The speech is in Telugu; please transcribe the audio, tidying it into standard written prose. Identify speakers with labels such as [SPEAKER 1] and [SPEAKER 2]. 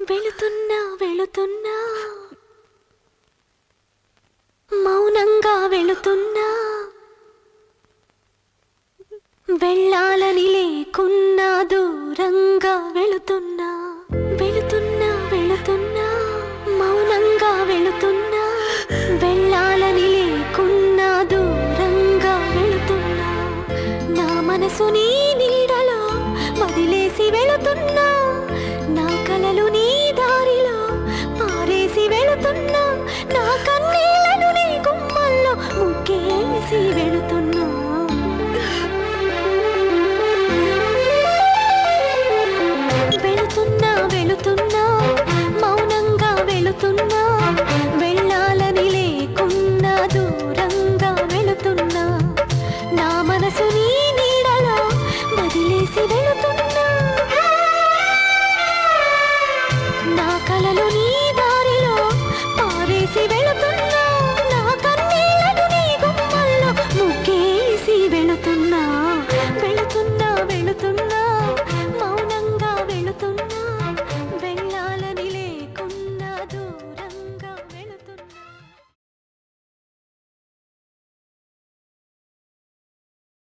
[SPEAKER 1] వెళుతున్నా వెళుతున్నా మౌనంగా వెళుతున్నా వెళ్ళాలని లేకున్నా దూరంగా వెళుతున్నా వెళుతున్నా వెళుతున్నా మౌనంగా వెళుతున్నా వెళ్ళాలని లేకున్నా దూరంగా వెళుతున్నా నా మనసు నీ నీడలో వదిలేసి వెళుతున్నా నా కలలు నీ దారిలో పారేసి వెళుతున్నా నా కన్నీళ్లను నీ గుమ్మల్లో ముగ్గేసి వెళుతున్నా వెళుతున్నా వెళుతున్నా మౌనంగా వెళుతున్నా వెళ్ళాలని లేకున్నా దూరంగా వెళుతున్నా నా మనసు నీ నీడలో వదిలేసి వెళుతున్నా నా కలలు